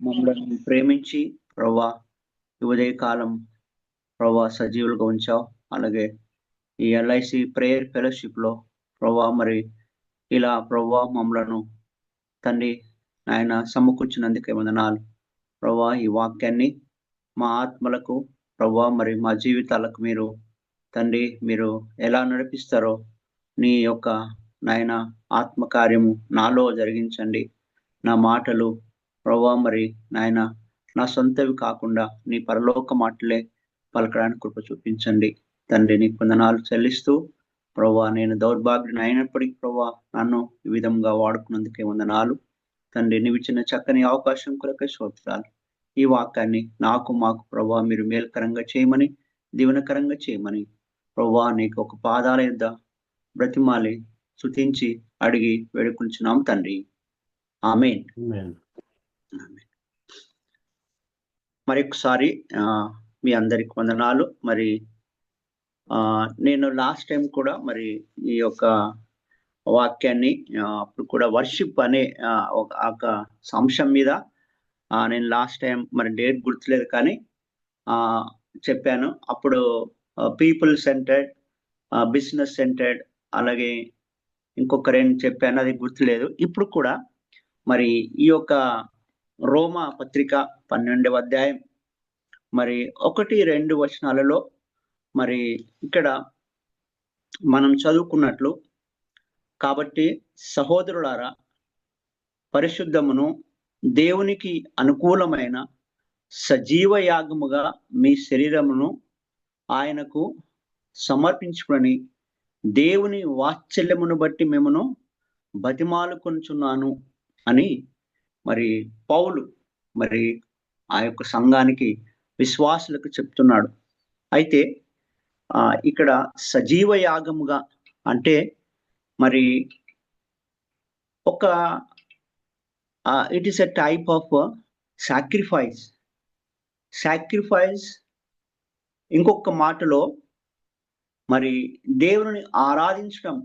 మమ్మల్ని ప్రేమించి ప్రభా ఈ ఉదయకాలం ప్రభా సజీవులుగా ఉంచావు. అలాగే ఈ ఎల్ఐసి ప్రేయర్ ఫెలోషిప్ లో ప్రభా మరి ఇలా ప్రభా మమ్మలను తండ్రి ఆయన సమకూర్చినందుకే వందనాలు. ప్రభా ఈ వాక్యాన్ని మా ఆత్మలకు ప్రభా మరి మా జీవితాలకు మీరు తండ్రి మీరు ఎలా నడిపిస్తారో నీ యొక్క నాయన ఆత్మకార్యము నాలో జరిగించండి. నా మాటలు ప్రభా మరి నాయన నా సొంతవి కాకుండా నీ పరలోక మాటలే పలకడానికి కృప చూపించండి. తండ్రి నీకు వందనాలు చెల్లిస్తూ ప్రభా నేను దౌర్భాగ్యుని అయినప్పటికీ ప్రభా నన్ను ఈ విధంగా వాడుకున్నందుకే వందనాలు. తండ్రి నీవు ఇచ్చిన చక్కని అవకాశం కొరకే స్తోత్రాలు. ఈ వాక్యాన్ని నాకు మాకు ప్రభా మీరు మేలుకరంగా చేయమని దీవెనకరంగా చేయమని ప్రభా నీకు ఒక పాదాల యొద్ద బ్రతిమాలి స్తుతించి అడిగి వేడుకుంటున్నాం తండ్రి. ఆమేన్. మరొకసారి మీ అందరికి వందనాలు. మరి నేను లాస్ట్ టైం కూడా మరి ఈ యొక్క వాక్యాన్ని అప్పుడు కూడా వర్షిప్ అనే ఒక అంశం మీద నేను లాస్ట్ టైం మరి డేట్ గుర్తులేదు కానీ చెప్పాను. అప్పుడు పీపుల్ సెంటర్డ్, బిజినెస్ సెంటర్డ్, అలాగే ఇంకొకరేం చెప్పాను, అది గుర్తులేదు. ఇప్పుడు కూడా మరి ఈ యొక్క రోమా పత్రిక 12వ అధ్యాయం మరి 1-2 వచనాలలో మరి ఇక్కడ మనం చదువుకున్నట్లు, కాబట్టి సహోదరులారా పరిశుద్ధమును దేవునికి అనుకూలమైన సజీవ యాగముగా మీ శరీరమును ఆయనకు సమర్పించుకొని దేవుని వాత్సల్యమును బట్టి మిమ్మను బతిమాలుకొనుచున్నాను అని మరి పౌలు మరి ఆ యొక్క సంఘానికి విశ్వాసులకు చెప్తున్నాడు. అయితే ఇక్కడ సజీవ యాగముగా అంటే మరి ఒక it is a type of sacrifice. ఇంకొక మాటలో మరి దేవుని ఆరాధించడం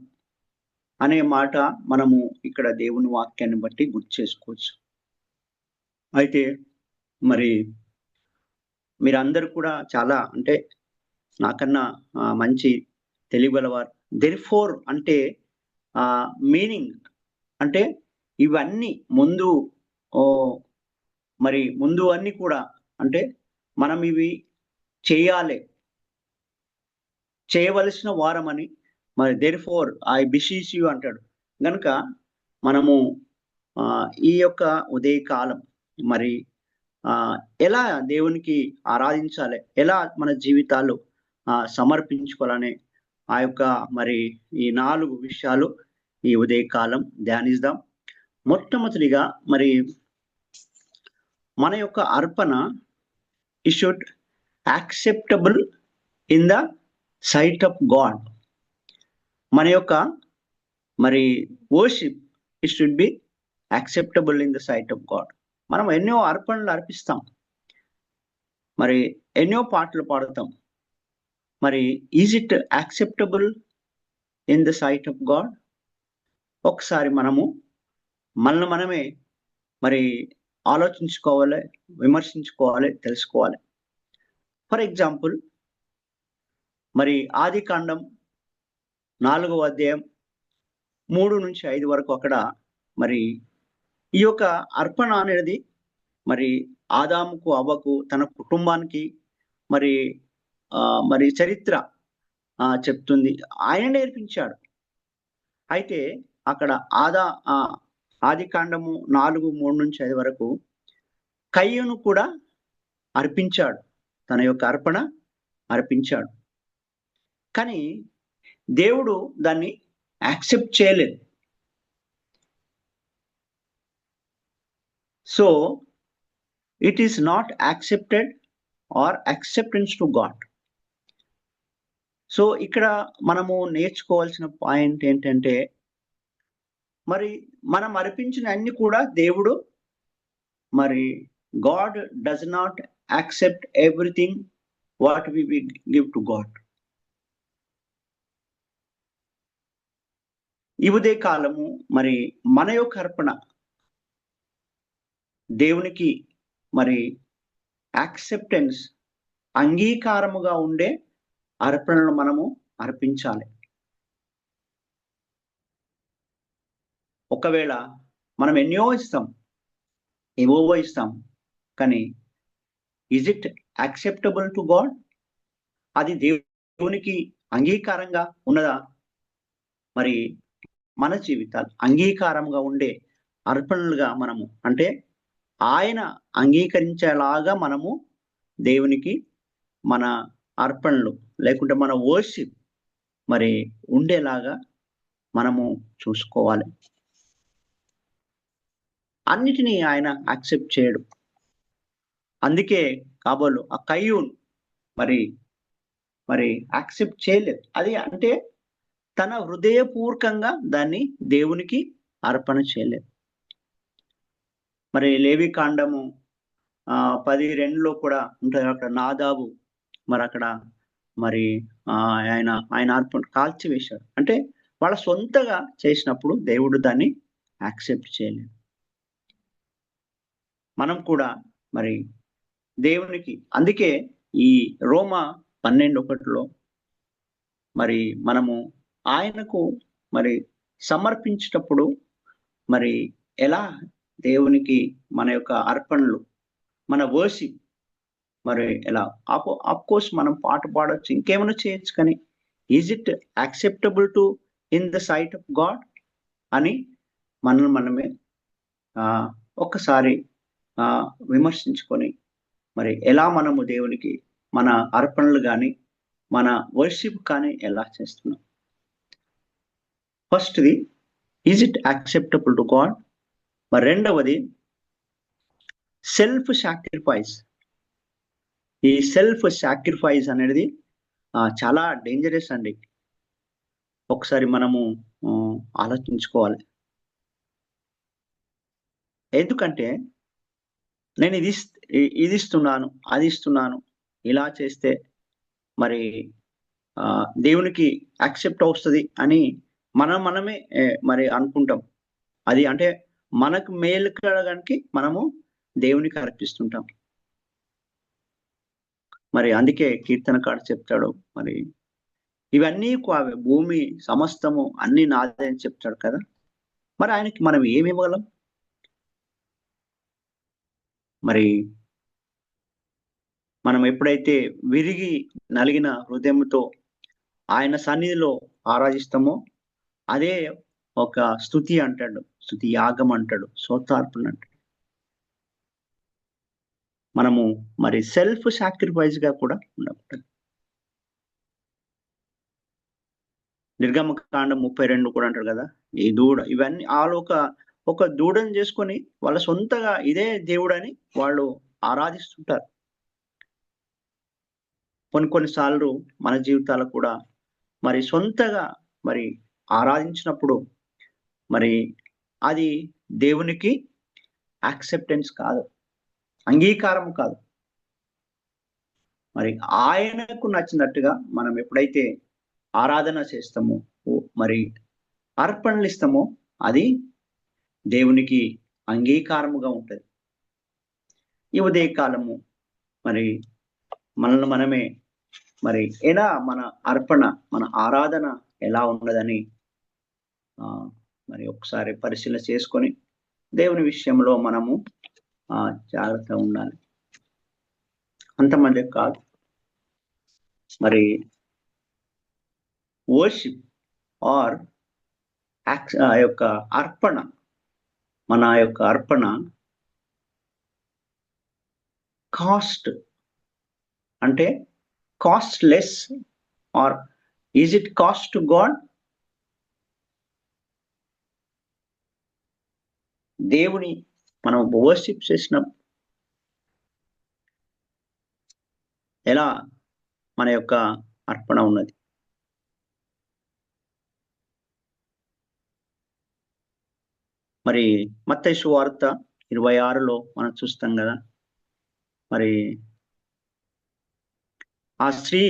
అనే మాట మనము ఇక్కడ దేవుని వాక్యాన్ని బట్టి గుర్తు చేసుకోవచ్చు. అయితే మరి మీరందరూ కూడా చాలా అంటే నాకన్నా మంచి తెలియగలవారు. దెర్ఫోర్ అంటే మీనింగ్ అంటే ఇవన్నీ ముందు మరి ముందు అన్ని కూడా అంటే మనం ఇవి చేయవలసిన వారమని మరి దెర్ఫోర్ ఐ బిషీస్ యు అంటాడు. గనుక మనము ఈ యొక్క ఉదయకాలం మరి ఎలా దేవునికి ఆరాధించాలి, ఎలా మన జీవితాలు సమర్పించుకోవాలనే ఆ యొక్క మరి ఈ 4 విషయాలు ఈ ఉదయకాలం ధ్యానిద్దాం. మొట్టమొదటిగా మరి మన యొక్క అర్పణ it should acceptable in the sight of God. మన యొక్క మరి worship it should be acceptable in the sight of God. మనం ఎన్నో అర్పణలు అర్పిస్తాం, మరి ఎన్నో పాటలు పాడుతాం. మరి is it acceptable in the sight of God? ఒకసారి మనము మనమే మరి ఆలోచించుకోవాలి, విమర్శించుకోవాలి, తెలుసుకోవాలి. ఫర్ ఎగ్జాంపుల్ మరి ఆదికాండం 4వ అధ్యాయం 3-5 వరకు అక్కడ మరి ఈ యొక్క అర్పణ అనేది మరి ఆదాముకు అవ్వకు తన కుటుంబానికి మరి మరి చరిత్ర చెప్తుంది. ఆయన నేర్పించాడు. అయితే అక్కడ ఆదికాండము 4:3-5 వరకు కయ్యూను కూడా అర్పించాడు, తన యొక్క అర్పణ అర్పించాడు. కానీ దేవుడు దాన్ని యాక్సెప్ట్ చేయలేదు. So it is not accepted or acceptance to God. So ఇక్కడ మనము నేర్చుకోవాల్సిన పాయింట్ ఏంటంటే మరి మనం అర్పించిన అన్ని కూడా దేవుడు మరి God does not accept everything what we give to God. ఈ ఉదయ కాలము మరి మన యొక్క అర్పణ దేవునికి మరి యాక్సెప్టెన్స్, అంగీకారముగా ఉండే అర్పణలు మనము అర్పించాలి. ఒకవేళ మనం ఎన్నో ఇస్తాం, ఏవోవో ఇస్తాం, కానీ is it acceptable to God? అది దేవునికి అంగీకారంగా ఉన్నదా? మరి మన జీవితాలు అంగీకారంగా ఉండే అర్పణలుగా మనము, అంటే ఆయన అంగీకరించేలాగా మనము దేవునికి మన అర్పణలు లేకుంటే మన వర్షిప్ మరి ఉండేలాగా మనము చూసుకోవాలి. అన్నిటినీ ఆయన యాక్సెప్ట్ చేయడు. అందుకే కాబోలు ఆ కయ్యూన్ మరి మరి యాక్సెప్ట్ చేయలేదు. అది అంటే తన హృదయపూర్వకంగా దాన్ని దేవునికి అర్పణ చేయలేదు. మరి లేవి కాండము 10:2లో కూడా ఉంటుంది. అక్కడ నాదాబు మరి అక్కడ మరి ఆయన అర్పణ కాల్చివేశాడు. అంటే వాళ్ళ సొంతగా చేసినప్పుడు దేవుడు దాన్ని యాక్సెప్ట్ చేయలేదు. మనం కూడా మరి దేవునికి, అందుకే ఈ రోమా 12:1లో మరి మనము ఆయనకు మరి సమర్పించేటప్పుడు మరి ఎలా దేవునికి మన యొక్క అర్పణలు, మన వర్షిప్ మరి ఎలా కోర్స్ మనం పాట పాడొచ్చు, ఇంకేమైనా చేయొచ్చు, కానీ is it acceptable to in the sight of God అని మనమే ఒక్కసారి విమర్శించుకొని మరి ఎలా మనము దేవునికి మన అర్పణలు కానీ మన వర్షిప్ కానీ ఎలా చేస్తున్నాం. ఫస్ట్ది is it acceptable to God. మరి రెండవది సెల్ఫ్ సాక్రిఫైస్. ఈ సెల్ఫ్ సాక్రిఫైస్ అనేది చాలా డేంజరస్ అండి. ఒకసారి మనము ఆలోచించుకోవాలి. ఎందుకంటే నేను ఇది ఇస్తున్నాను, అది ఇస్తున్నాను, ఇలా చేస్తే మరి దేవునికి యాక్సెప్ట్ అవుతుంది అని మనమే మరి అనుకుంటాం. అది అంటే మనకు మేలు కలగడానికి మనము దేవునికి అర్పిస్తుంటాం. మరి అందుకే కీర్తనకారుడు చెప్తాడు, మరి ఇవన్నీ భూమి సమస్తము అన్ని నాదే అని చెప్తాడు కదా. మరి ఆయనకి మనం ఏమి ఇవ్వగలం? మరి మనం ఎప్పుడైతే విరిగి నలిగిన హృదయంతో ఆయన సన్నిధిలో ఆరాధిస్తామో అదే ఒక స్తుతి అంటాడు, స్తుతి యాగం అంటాడు, స్తోత్రార్పణ అంటాడు. మనము మరి సెల్ఫ్ సాక్రిఫైస్ గా కూడా ఉండకూడదు. నిర్గమకాండం 32 కూడా అంటారు కదా, ఈ దూడ, ఇవన్నీ వాళ్ళు ఒక దూడను చేసుకొని వాళ్ళ సొంతగా ఇదే దేవుడని వాళ్ళు ఆరాధిస్తుంటారు. కొన్నిసార్లు మన జీవితాలు కూడా మరి సొంతగా మరి ఆరాధించినప్పుడు మరి అది దేవునికి యాక్సెప్టెన్స్ కాదు, అంగీకారం కాదు. మరి ఆయనకు నచ్చినట్టుగా మనం ఎప్పుడైతే ఆరాధన చేస్తామో మరి అర్పణలు ఇస్తామో అది దేవునికి అంగీకారముగా ఉంటుంది. ఈ ఉదయకాలము మరి మనల్ని మనమే మరి ఎలా మన అర్పణ, మన ఆరాధన ఎలా ఉన్నదని మరి ఒకసారి పరిశీలన చేసుకొని దేవుని విషయంలో మనము జాగ్రత్తగా ఉండాలి. అంతమంది కాదు, మరి వర్షిప్ ఆర్ యొక్క అర్పణ, మన యొక్క అర్పణ కాస్ట్ అంటే cost less or is it cost to God? దేవుని మనం వర్షిప్ చేసినాం, ఎలా మన యొక్క అర్పణ ఉన్నది? మరి మత్తయి సువార్త 26లో మనం చూస్తాం కదా, మరి ఆ స్త్రీ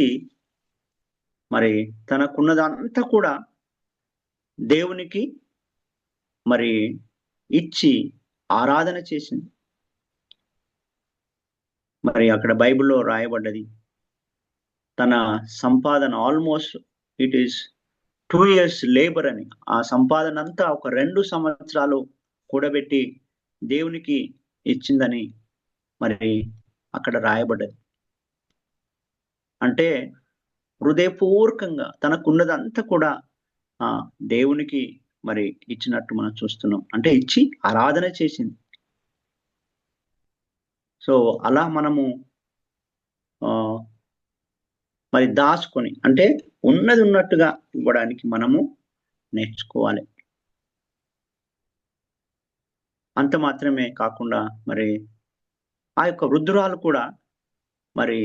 మరి తనకున్నదంతా కూడా దేవునికి మరి ఇచ్చి ఆరాధన చేసింది. మరి అక్కడ బైబిల్లో రాయబడ్డది, తన సంపాదన almost it is 2 years labour అని. ఆ సంపాదన అంతా ఒక 2 సంవత్సరాలు కూడబెట్టి దేవునికి ఇచ్చిందని మరి అక్కడ రాయబడ్డది. అంటే హృదయపూర్వకంగా తనకున్నదంతా కూడా దేవునికి మరి ఇచ్చినట్టు మనం చూస్తున్నాం. అంటే ఇచ్చి ఆరాధన చేసింది. సో అలా మనము మరి దాచుకొని, అంటే ఉన్నది ఉన్నట్టుగా ఇవ్వడానికి మనము నేర్చుకోవాలి. అంత మాత్రమే కాకుండా మరి ఆ యొక్క వృద్ధురాలు కూడా మరి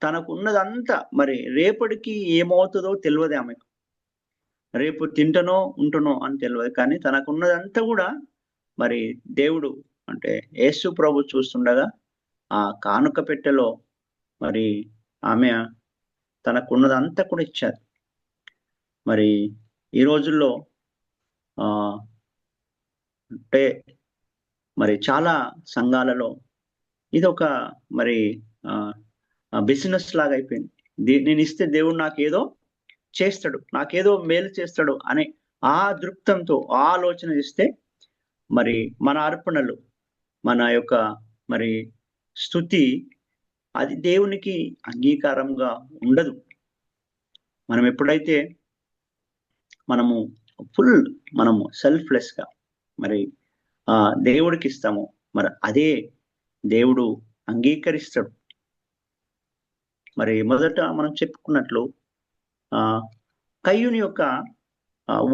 తనకున్నదంతా మరి రేపటికి ఏమవుతుందో తెలియదు ఆమెకు. రేపు తింటనో ఉంటనో అని తెలియదు. కానీ తనకున్నదంతా కూడా మరి దేవుడు అంటే యేసు ప్రభు చూస్తుండగా ఆ కానుక పెట్టెలో మరి ఆమె తనకున్నదంతా కూడా ఇచ్చారు. మరి ఈ రోజుల్లో అంటే మరి చాలా సంఘాలలో ఇదొక మరి బిజినెస్ లాగా అయిపోయింది. నేను ఇస్తే దేవుడు నాకేదో చేస్తాడు, నాకేదో మేలు చేస్తాడు అనే ఆ దృక్పథంతో ఆలోచన ఇస్తే మరి మన అర్పణలు, మన యొక్క మరి స్తుతి అది దేవునికి అంగీకారంగా ఉండదు. మనం ఎప్పుడైతే మనము మనము సెల్ఫ్లెస్గా మరి దేవుడికి ఇస్తామో మరి అదే దేవుడు అంగీకరిస్తాడు. మరి మొదట మనం చెప్పుకున్నట్లు కయ్యూని యొక్క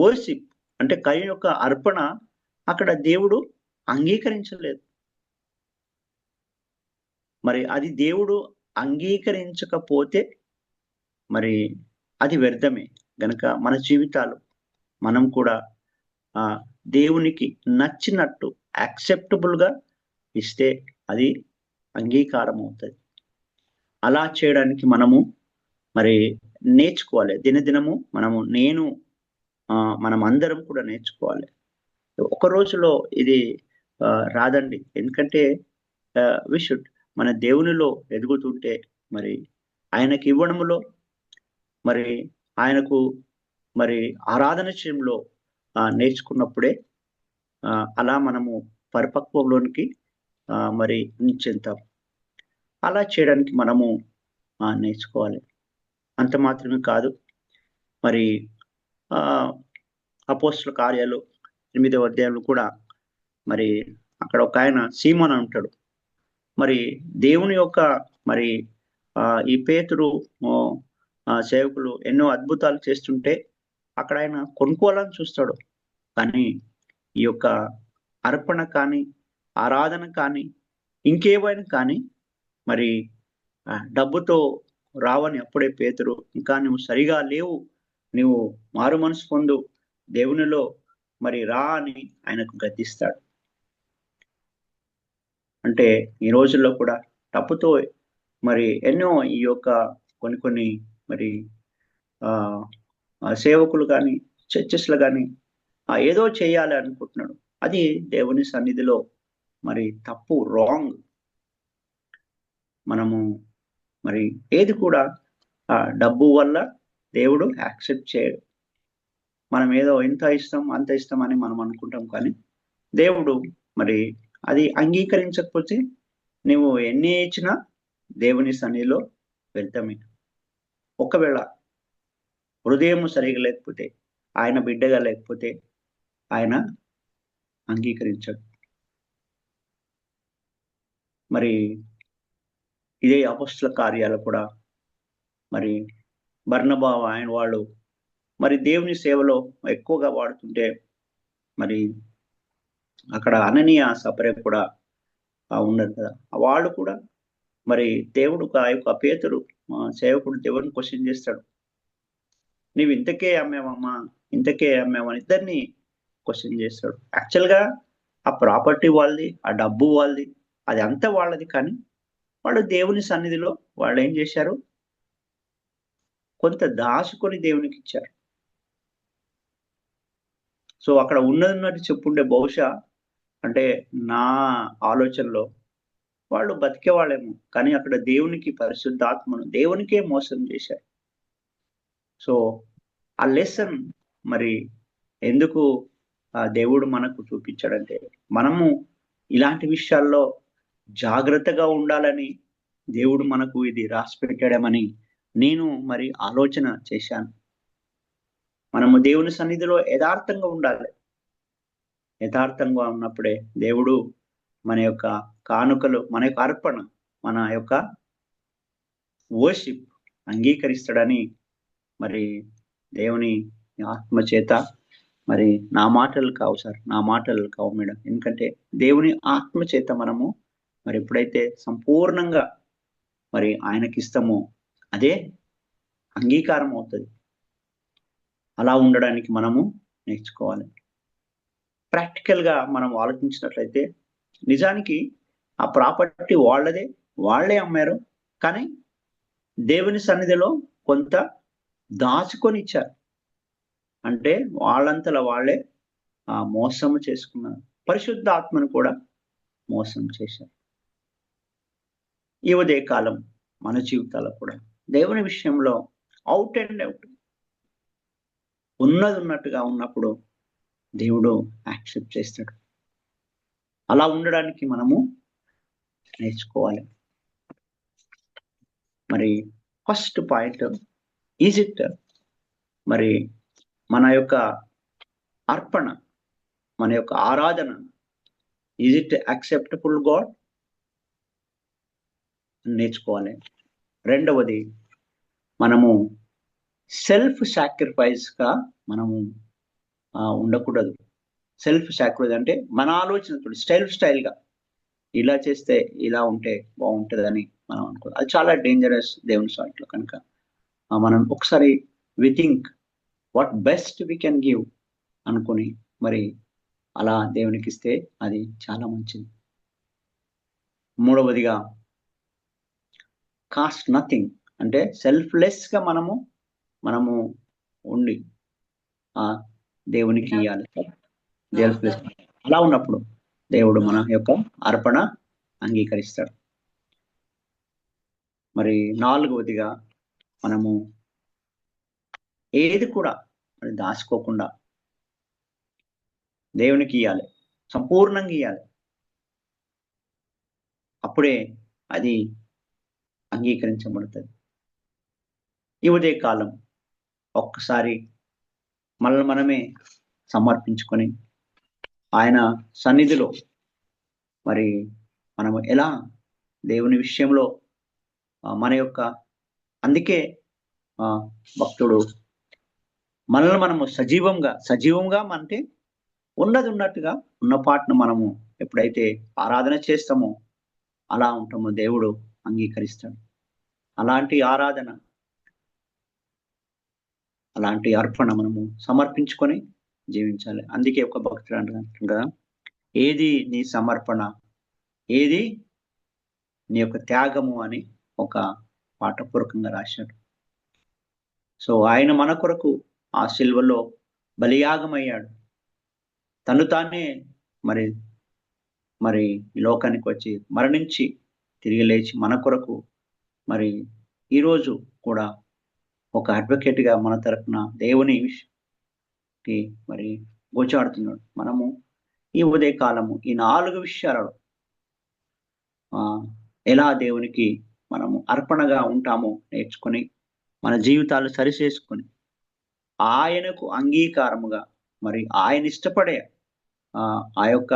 వర్షిప్ అంటే కయ్యూని యొక్క అర్పణ అక్కడ దేవుడు అంగీకరించలేదు. మరి అది దేవుడు అంగీకరించకపోతే మరి అది వ్యర్థమే. గనక మన జీవితాలు మనం కూడా దేవునికి నచ్చినట్టు యాక్సెప్టబుల్గా ఇస్తే అది అంగీకారం అవుతుంది. అలా చేయడానికి మనము మరి నేర్చుకోవాలి. దినదినము మనం అందరం కూడా నేర్చుకోవాలి. ఒక రోజులో ఇది రాదండి. ఎందుకంటే వి షుడ్ మన దేవునిలో ఎదుగుతుంటే మరి ఆయనకి ఇవ్వడంలో మరి ఆయనకు మరి ఆరాధన చేయడంలో నేర్చుకున్నప్పుడే అలా మనము పరిపక్వంలోనికి మరి చెందుతాం. అలా చేయడానికి మనము నేర్చుకోవాలి. అంత మాత్రమే కాదు, మరి అపోస్తలుల కార్యాలు 8వ అధ్యాయంలో కూడా మరి అక్కడ ఒక ఆయన సీమోను ఉంటాడు. మరి దేవుని యొక్క మరి ఈ పేతురు సేవకులు ఎన్నో అద్భుతాలు చేస్తుంటే అక్కడ ఆయన కొనుక్కోవాలని చూస్తాడు. కానీ ఈ యొక్క అర్పణ కానీ, ఆరాధన కానీ, ఇంకేమైనా కానీ మరి డబ్బుతో రావని అప్పుడే పేతురు, ఇంకా నువ్వు సరిగా లేవు, నువ్వు మారు మనసు పొందు, దేవునిలో మరి రా అని ఆయనకు గద్దిస్తాడు. అంటే ఈ రోజుల్లో కూడా డబ్బుతో మరి ఎన్నో ఈ యొక్క కొన్ని మరి సేవకులు కానీ, చర్చెస్లు కానీ ఏదో చేయాలి అనుకుంటున్నాడు. అది దేవుని సన్నిధిలో మరి తప్పు, రాంగ్. మనము మరి ఏది కూడా డబ్బు వల్ల దేవుడు యాక్సెప్ట్ చేయడు. మనం ఏదో ఇంత ఇష్టం అంత ఇష్టం అని మనం అనుకుంటాం. కానీ దేవుడు మరి అది అంగీకరించకపోతే నువ్వు ఎన్ని ఇచ్చినా దేవుని సన్నిధిలో వ్యర్థమే. ఒకవేళ హృదయం సరిగా లేకపోతే, ఆయన బిడ్డగా లేకపోతే ఆయన అంగీకరించడు. మరి ఇదే అపోస్తలుల కార్యాలు కూడా మరి బర్నబా ఆయన వాళ్ళు మరి దేవుని సేవలో ఎక్కువగా వాడుతుంటే మరి అక్కడ అననీయ సపరే కూడా ఉన్నారు కదా, వాళ్ళు కూడా మరి దేవుడు ఆ యొక్క పేతురు సేవకుడు దేవుడిని క్వశ్చన్ చేస్తాడు. నీవు ఇంతకే అమ్మావమ్మా, ఇంతకే అమ్మావని ఇద్దరిని క్వశ్చన్ చేస్తాడు. యాక్చువల్గా ఆ ప్రాపర్టీ వాళ్ళది, ఆ డబ్బు వాళ్ళది, అది అంతా వాళ్ళది. కానీ వాళ్ళు దేవుని సన్నిధిలో వాళ్ళు ఏం చేశారు, కొంత దాచుకొని దేవునికి ఇచ్చారు. సో అక్కడ ఉన్నది చెప్పుండే బహుశా అంటే నా ఆలోచనలో వాళ్ళు బతికేవాళ్ళేమో, కానీ అక్కడ దేవునికి, పరిశుద్ధాత్మను దేవునికే మోసం చేశారు. సో ఆ లెసన్ మరి ఎందుకు దేవుడు మనకు చూపించాడంటే, మనము ఇలాంటి విషయాల్లో జాగ్రత్తగా ఉండాలని దేవుడు మనకు ఇది రాసి పెట్టాడమని నేను మరి ఆలోచన చేశాను. మనము దేవుని సన్నిధిలో యథార్థంగా ఉండాలి. యథార్థంగా ఉన్నప్పుడే దేవుడు మన యొక్క కానుకలు, మన యొక్క అర్పణ, మన యొక్క వర్షిప్ అంగీకరిస్తాడని మరి దేవుని ఆత్మ చేత, మరి నా మాటలు కావు సార్, నా మాటలు కావు మేడం, ఎందుకంటే దేవుని ఆత్మ చేత మనము మరి ఎప్పుడైతే సంపూర్ణంగా మరి ఆయనకి ఇస్తామో అదే అంగీకారం అవుతుంది. అలా ఉండడానికి మనము నేర్చుకోవాలి. ప్రాక్టికల్ గా మనం ఆలోచించినట్లయితే నిజానికి ఆ ప్రాపర్టీ వాళ్ళదే, వాళ్ళే అమ్మారు, కానీ దేవుని సన్నిధిలో కొంత దాచుకొని ఇచ్చారు. అంటే వాళ్ళంతలో వాళ్ళే మోసము చేసుకున్నారు, పరిశుద్ధాత్మను కూడా మోసం చేశారు. ఈ ఉదయ కాలం మన జీవితాల్లో కూడా దేవుని విషయంలో అవుట్ అండ్ అవుట్ ఉన్నది ఉన్నట్టుగా ఉన్నప్పుడు దేవుడు యాక్సెప్ట్ చేస్తాడు. అలా ఉండడానికి మనము నేర్చుకోవాలి. మరి ఫస్ట్ పాయింట్, ఈజ్ ఇట్ మరి మన యొక్క అర్పణ, మన యొక్క ఆరాధన, ఈజ్ ఇట్ యాక్సెప్టబుల్ గాడ్ నేర్చుకోవాలి. రెండవది, మనము సెల్ఫ్ సాక్రిఫైస్ గా మనము ఉండకూడదు. సెల్ఫ్ సాక్రిఫైస్ అంటే మన ఆలోచనతో స్టైల్ గా ఇలా చేస్తే ఇలా ఉంటే బాగుంటుందని మనం అనుకో, అది చాలా డేంజరస్ దేవుని సాట్లో. కనుక మనం ఒకసారి we think what best we can give అనుకుని మరి అలా దేవునికి ఇస్తే అది చాలా మంచిది. మూడవదిగా, కాస్ట్ నథింగ్ అంటే సెల్ఫ్లెస్ గా మనము ఉండి దేవునికి ఇవ్వాలి. సెల్ఫ్లెస్ అలా ఉన్నప్పుడు దేవుడు మన యొక్క అర్పణ అంగీకరిస్తాడు. మరి నాలుగవదిగా, మనము ఏది కూడా మరి దాచుకోకుండా దేవునికి ఇవ్వాలి, సంపూర్ణంగా ఇవ్వాలి. అప్పుడే అది అంగీకరించబడుతుంది. ఈ ఉదయ కాలం ఒక్కసారి మనల్ని మనమే సమర్పించుకొని ఆయన సన్నిధిలో మరి మనము ఎలా దేవుని విషయంలో మన యొక్క, అందుకే భక్తుడు మనల్ని మనము సజీవంగా అంటే ఉన్నది ఉన్నట్టుగా ఉన్న పాటను మనము ఎప్పుడైతే ఆరాధన చేస్తామో అలా ఉంటామో దేవుడు అంగీకరిస్తాడు. అలాంటి ఆరాధన, అలాంటి అర్పణ మనము సమర్పించుకొని జీవించాలి. అందుకే ఒక భక్తుడు అంటున్నారు కదా, ఏది నీ సమర్పణ, ఏది నీ యొక్క త్యాగము అని ఒక పాఠపూర్వకంగా రాశాడు. సో ఆయన మన కొరకు ఆ సిలువలో బలియాగమయ్యాడు. తను తానే మరి ఈ లోకానికి వచ్చి మరణించి తిరిగి లేచి మన కొరకు మరి ఈరోజు కూడా ఒక అడ్వకేట్ గా మన తరఫున దేవుని మరి గోచాడుతున్నాడు. మనము ఈ ఉదయ కాలము ఈ 4 విషయాలలో ఎలా దేవునికి మనము అర్పణగా ఉంటామో నేర్చుకొని మన జీవితాలు సరిచేసుకొని ఆయనకు అంగీకారముగా మరి ఆయన ఇష్టపడే ఆ యొక్క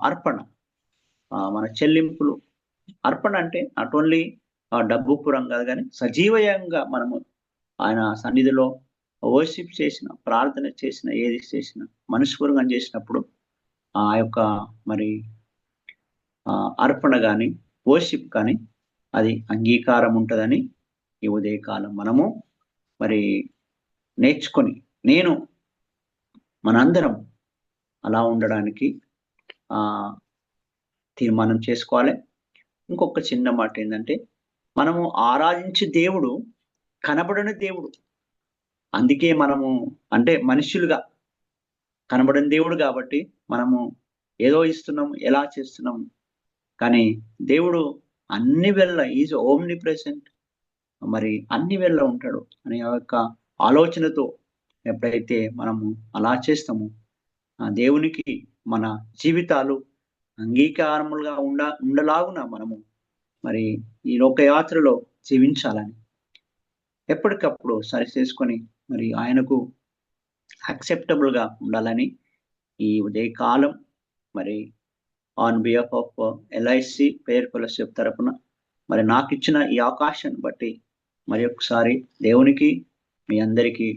అర్పణ, మన చెల్లింపులు, అర్పణ అంటే నాట్ ఓన్లీ డబ్బు పురం కాదు, కానీ సజీవయంగా మనము ఆయన సన్నిధిలో వర్షిప్ చేసిన, ప్రార్థన చేసిన, ఏది చేసిన మనస్ఫూర్తిగా చేసినప్పుడు ఆ యొక్క మరి అర్పణ కానీ వర్షిప్ కానీ అది అంగీకారం ఉంటుందని ఈ ఉదయకాలం మనము మరి నేర్చుకొని మనందరం అలా ఉండడానికి తీర్మానం చేసుకోవాలి. ఇంకొక చిన్న మాట ఏంటంటే, మనము ఆరాధించే దేవుడు కనబడని దేవుడు. అందుకే మనము అంటే మనుషులుగా కనబడని దేవుడు కాబట్టి మనము ఏదో ఇస్తున్నాము, ఎలా చేస్తున్నాము, కానీ దేవుడు అన్ని వేళ ఈజ్ ఓమ్ని ప్రెసెంట్, మరి అన్ని వేళ ఉంటాడు అనే యొక్క ఆలోచనతో ఎప్పుడైతే మనము అలా చేస్తామో దేవునికి మన జీవితాలు అంగీకారములుగా ఉండలాగున మనము మరి ఈ లోకయాత్రలో జీవించాలని ఎప్పటికప్పుడు సరి చేసుకొని మరి ఆయనకు యాక్సెప్టబుల్ గా ఉండాలని ఈ ఉదయకాలం మరి on behalf of LIC prayer fellowship తరపున మరి నాకు ఇచ్చిన ఈ అవకాశాన్ని బట్టి మరి ఒకసారి దేవునికి మీ అందరికీ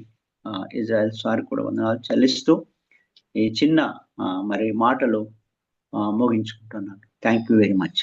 ఇజ్రాయెల్ సార్ కూడా వందనాలు చెల్లిస్తూ ఈ చిన్న మరి మాటలు ముగించుకుంటున్నాను. Thank you very much.